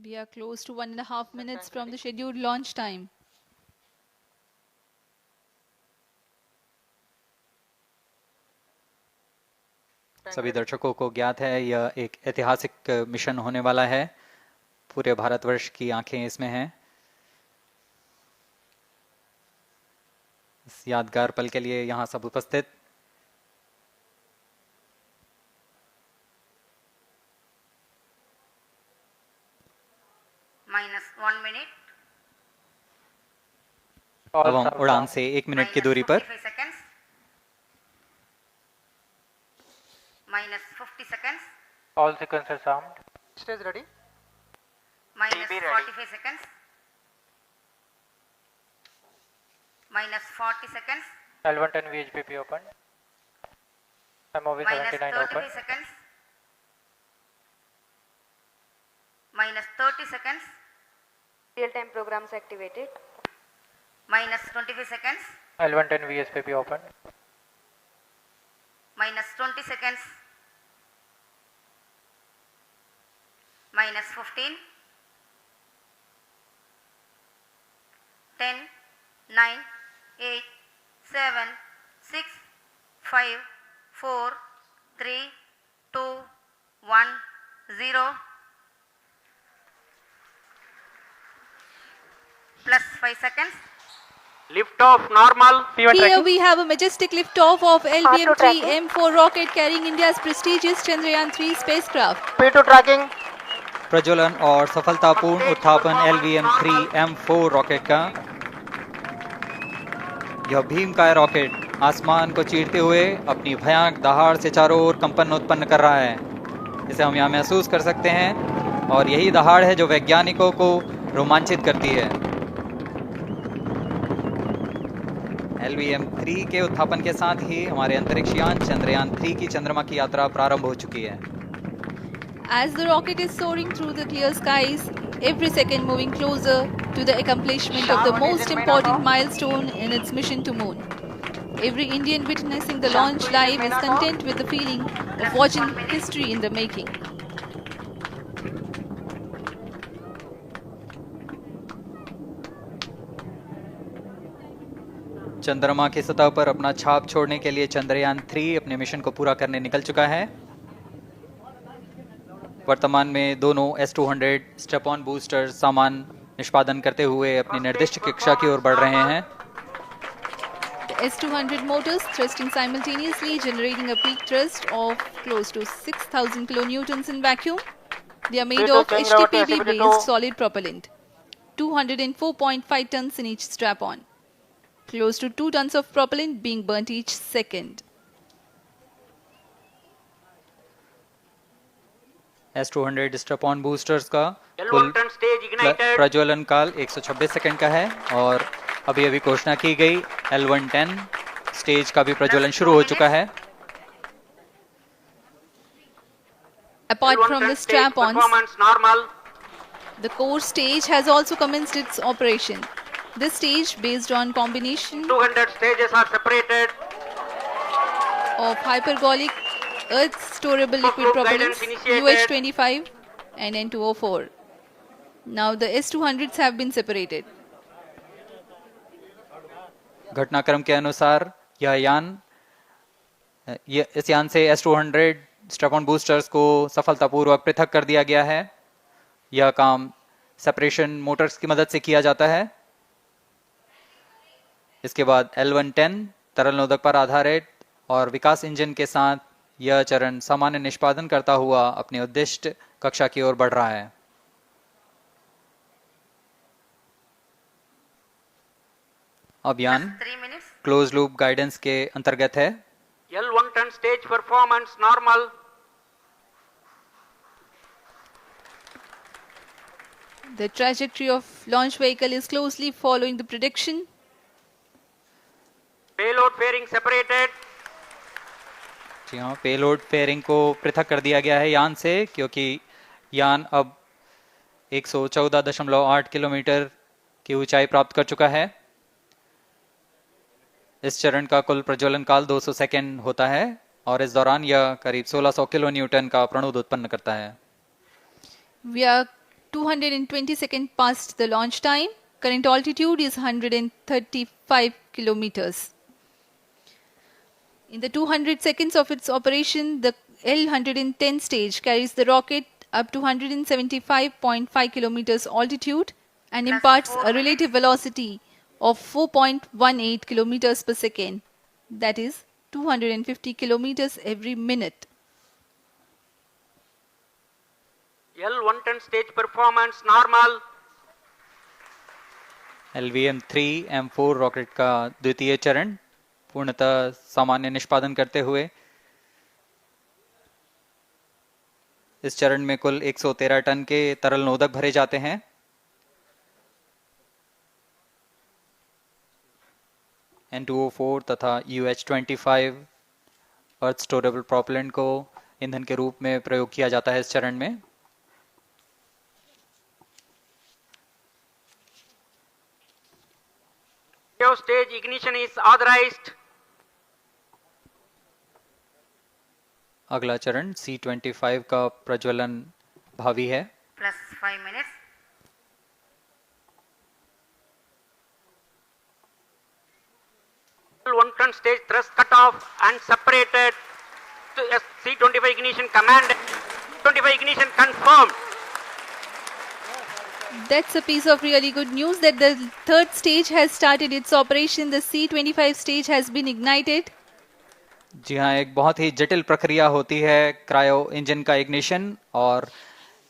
We are close to 1.5 minutes from the scheduled launch time. सभी दर्शकों को ज्ञात है यह एक ऐतिहासिक मिशन होने वाला है। पूरे भारतवर्ष की आंखें इसमें हैं। इस यादगार पल के लिए यहां सब उपस्थित। -1 minute. अब हम उड़ान से 1 मिनट की दूरी पर -50 seconds. All sequences armed. Stage ready. -45 seconds. -40 seconds. L110 VHPP open. MOV 79 -33 open. seconds. -30 seconds. Real-time programs activated. -25 seconds. L110 VSPP open. -20 seconds. -15. 10, 9, 8, 7, 6, 5, 4, 3, 2, 1, 0. Plus 5 seconds. Lift off normal. Here we have a majestic liftoff of LVM-3 M4 rocket carrying India's prestigious Chandrayaan-3 spacecraft. P2 tracking. प्रज्वलन और सफलतापूर्ण उत्थापन LVM-3 M4 rocket का। यह भीमकाय rocket आसमान को चीरते हुए अपनी भयानक दहाड़ से चारों ओर कंपन उत्पन्न कर रहा है। इसे हम यहाँ महसूस कर सकते हैं और यही दहाड़ है जो वैज्ञानिकों को रोमांचित करती है। LVM-3 के उत्थापन के साथ ही हमारे अंतरिक्ष यान चंद्रयान-3 की चंद्रमा की यात्रा प्रारंभ हो चुकी है। As the rocket is soaring through the clear skies, every second moving closer to the accomplishment of the most important milestone in its mission to moon. Every Indian witnessing the launch live is content with the feeling of watching history in the making. चंद्रमा की सतह पर अपना छाप छोड़ने के लिए चंद्रयान-3 अपने मिशन को पूरा करने निकल चुका है। वर्तमान में दोनों S-200 स्टेप ऑन बूस्टर सामान निष्पादन करते हुए अपनी निर्दिष्ट कक्षा की ओर बढ़ रहे हैं। The S-200 motors thrusting simultaneously, generating a peak thrust of close to 6,000 kilonewtons in vacuum. They are made of HTPB-based solid propellant, 204.5 tons in each strap-on. Close to 2 tons of propellant being burnt each second. S-200 step-on boosters का कुल प्रज्वलन काल 126 second का है और अभी अभी घोषणा की गई L110 स्टेज का भी प्रज्वलन शुरू हो चुका है। Apart from the strap-ons, the core stage has also commenced its operation. This stage, based on combination 200 stages are separated. of hypergolic Earth storable liquid propellants UH-25 and N2O4. Now the S-200s have been separated. घटनाक्रम के अनुसार इस यान से S-200 step-on boosters को सफलतापूर्वक पृथक कर दिया गया है। यह काम सेपरेशन मोटर्स की मदद से किया जाता है। इसके बाद L110 तरल नोदक पर आधारित और विकास इंजन के साथ यह चरण सामान्य निष्पादन करता हुआ अपनी उद्दिष्ट कक्षा की ओर बढ़ रहा है। अब यान क्लोज लूप गाइडेंस के अंतर्गत है। L110 stage performance normal. The trajectory of launch vehicle is closely following the prediction. Payload fairing separated. जी हाँ, पेलोड फेयरिंग को पृथक कर दिया गया है यान से, क्योंकि यान अब 114.8 किलोमीटर की ऊंचाई प्राप्त कर चुका है। इस चरण का कुल प्रज्वलन काल 200 सेकेंड होता है और इस दौरान यह करीब 1600 किलो न्यूटन का प्रणुद उत्पन्न करता है। We are 220 seconds past the launch time. Current altitude is 135 kilometers. In the 200 seconds of its operation, the L-110 stage carries the rocket up to 175.5 kilometers altitude and imparts a relative velocity of 4.18 kilometers per second, that is 250 kilometers every minute. L110 stage performance normal. LVM-3 M4 rocket का द्वितीय चरण पूर्णतः सामान्य निष्पादन करते हुए इस चरण में कुल 113 टन के तरल नोदक भरे जाते हैं। N2O4 तथा UH-25 अर्थ स्टोरेबल प्रोपेलेंट को ईंधन के रूप में प्रयोग किया जाता है इस चरण में। Stage ignition is authorized. अगला चरण C-25 का प्रज्वलन भावी है। Plus 5 minutes. L110 stage thrust cut off and separated to C-25 ignition command. 25 ignition confirmed. That's a piece of really good news that the third stage has started its operation. The C-25 stage has been ignited. जी हाँ, एक बहुत ही जटिल प्रक्रिया होती है cryo engine का ignition और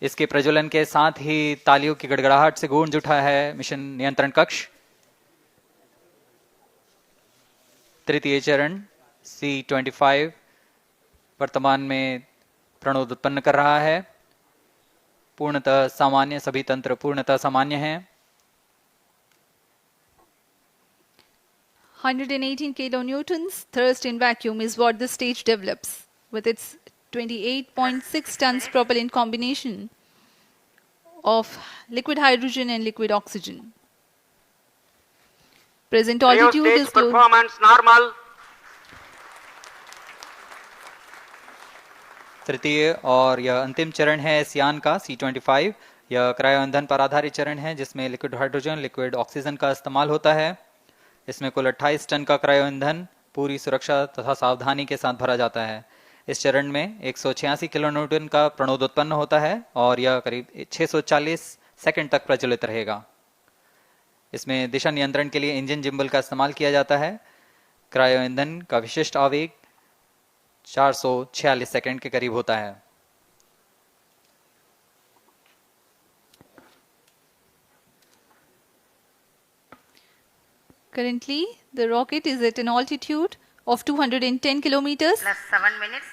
इसके प्रज्वलन के साथ ही तालियों की गड़गड़ाहट से गूंज उठा है मिशन नियंत्रण कक्ष। तृतीय चरण C-25 वर्तमान में प्रणोद उत्पन्न कर रहा है। पूर्णतः सामान्य, सभी तंत्र पूर्णतः सामान्य हैं। 118 kilonewtons thrust in vacuum is what the stage develops with its 28.6 tons propellant combination of liquid hydrogen and liquid oxygen. Present altitude Stage is close. performance normal. तृतीय और यह अंतिम चरण है इस यान का C-25। यह क्रायो ईंधन पर आधारित चरण है जिसमें लिक्विड हाइड्रोजन, लिक्विड ऑक्सीजन का इस्तेमाल होता है। इसमें कुल 28 टन का क्रायो ईंधन पूरी सुरक्षा तथा सावधानी के साथ भरा जाता है। इस चरण में 186 किलोन्यूटन का प्रणोद उत्पन्न होता है और यह करीब 640 सेकंड तक प्रज्वलित रहेगा। इसमें दिशा नियंत्रण के लिए इंजन जिम्बल का इस्तेमाल किया जाता है। क्रायो ईंधन का विशिष्ट आवेग 446 सेकंड के करीब होता है। Currently, the rocket is at an altitude of 210 kilometers. Plus 7 minutes.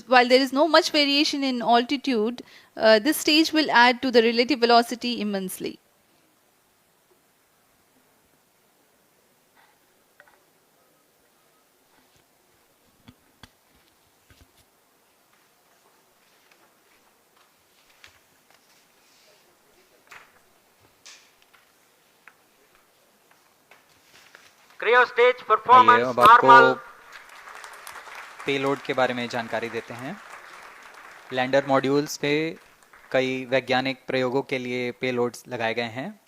While there is no much variation in altitude, this stage will add to the relative velocity immensely. Cryo stage आइए performance अब आपको normal. Payload के बारे में जानकारी देते हैं। Lander modules पे कई वैज्ञानिक प्रयोगों के लिए पेलोड्स लगाए गए हैं।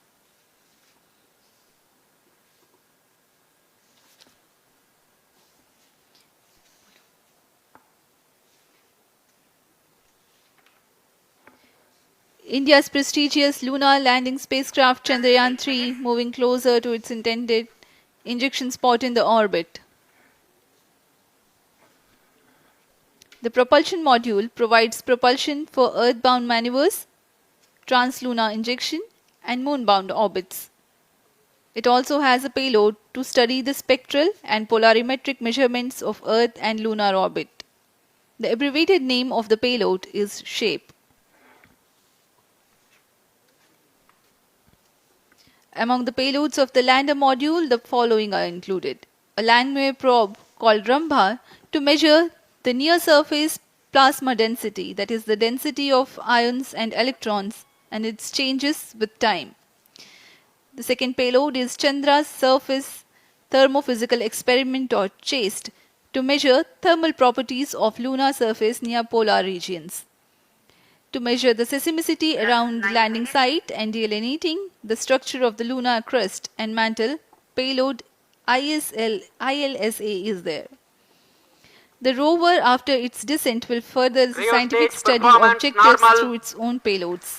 India's prestigious lunar landing spacecraft Chandrayaan-3 moving closer to its intended injection spot in the orbit. The propulsion module provides propulsion for earthbound maneuvers, translunar injection, and moonbound orbits. It also has a payload to study the spectral and polarimetric measurements of Earth and lunar orbit. The abbreviated name of the payload is SHAPE. Among the payloads of the lander module, the following are included. A Langmuir probe called Rambha to measure the near-surface plasma density, that is the density of ions and electrons, and its changes with time. The second payload is Chandra's Surface Thermophysical Experiment or CHASTE to measure thermal properties of lunar surface near polar regions. To measure the seismicity around the landing site and delineating the structure of the lunar crust and mantle, payload ILSA is there. The rover, after its descent, will further the scientific Rheostat study performance objectives normal. through its own payloads.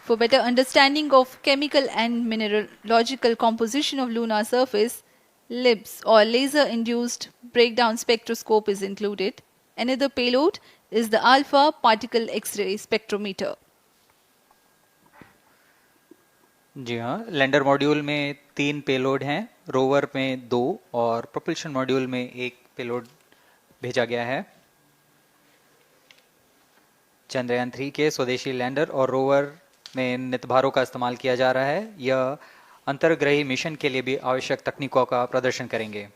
For better understanding of chemical and mineralogical composition of lunar surface, LIBS or laser-induced breakdown spectroscope is included. Another payload is the alpha particle X-ray spectrometer. जी हाँ, lander module में 3 payload हैं, rover में 2 और propulsion module में 1 payload भेजा गया है। चंद्रयान 3 के स्वदेशी लैंडर और रोवर में नितभारों का इस्तेमाल किया जा रहा है। यह अंतर्ग्रही मिशन के लिए भी आवश्यक तकनीकों का प्रदर्शन करेंगे।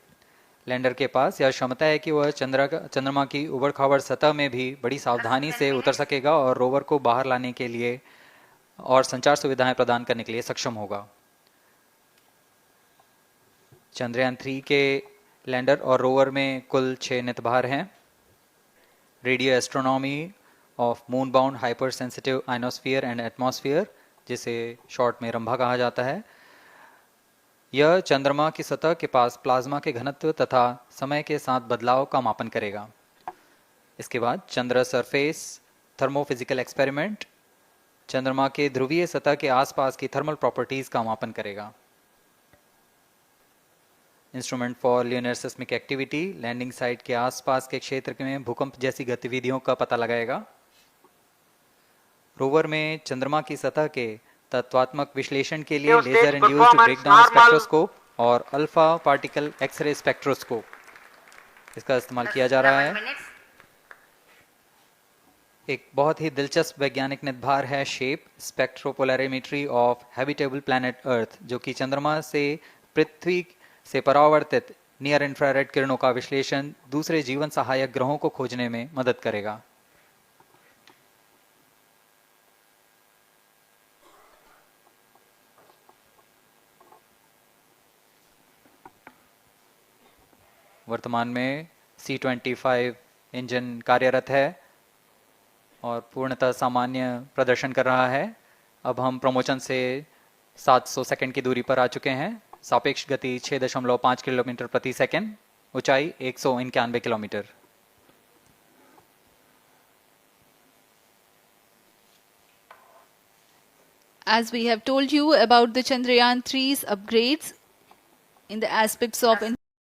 लैंडर के पास यह क्षमता है कि वह चंद्रमा की उबड़-खाबड़ सतह में भी बड़ी सावधानी से उतर सकेगा और रोवर को बाहर लाने के लिए और संचार सुविधाएं प्रदान करने के लिए सक्षम होगा। चंद्रयान 3 के लैंडर और रोवर में कुल 6 नितभार हैं। Radio astronomy of moon bound hyper sensitive ionosphere and atmosphere, जिसे शॉर्ट में रंभा कहा जाता है, यह चंद्रमा की सतह के पास प्लाज्मा के घनत्व तथा समय के साथ बदलाव का मापन करेगा। इसके बाद चंद्र सरफेस थर्मोफिजिकल एक्सपेरिमेंट चंद्रमा के ध्रुवीय सतह के आसपास की थर्मल प्रॉपर्टीज का मापन करेगा। Instrument for lunar seismic activity landing site के आसपास के क्षेत्र में भूकंप जैसी गतिविधियों का पता लगाएगा। रोवर में चंद्रमा की सतह के तत्वात्मक विश्लेषण के लिए लेजर इंड्यूस्ड ब्रेकडाउन स्पेक्ट्रोस्कोप और अल्फा पार्टिकल एक्सरे स्पेक्ट्रोस्कोप इसका इस्तेमाल किया जा रहा है। एक बहुत ही दिलचस्प वैज्ञानिक निर्धार है shape स्पेक्ट्रोपोलैरिमेट्री of habitable planet earth, जो कि चंद्रमा से पृथ्वी से परावर्तित नियर इंफ्रारेड किरणों का विश्लेषण दूसरे जीवन सहायक ग्रहों को खोजने में मदद करेगा। वर्तमान में C-25 इंजन कार्यरत है और पूर्णतः सामान्य प्रदर्शन कर रहा है। अब हम प्रमोशन से 700 सेकंड की दूरी पर आ चुके हैं। सापेक्ष गति 6.5 किलोमीटर प्रति सेकंड, ऊंचाई 191 kilometre. As we have told you about the Chandrayaan 3's upgrades in the aspects of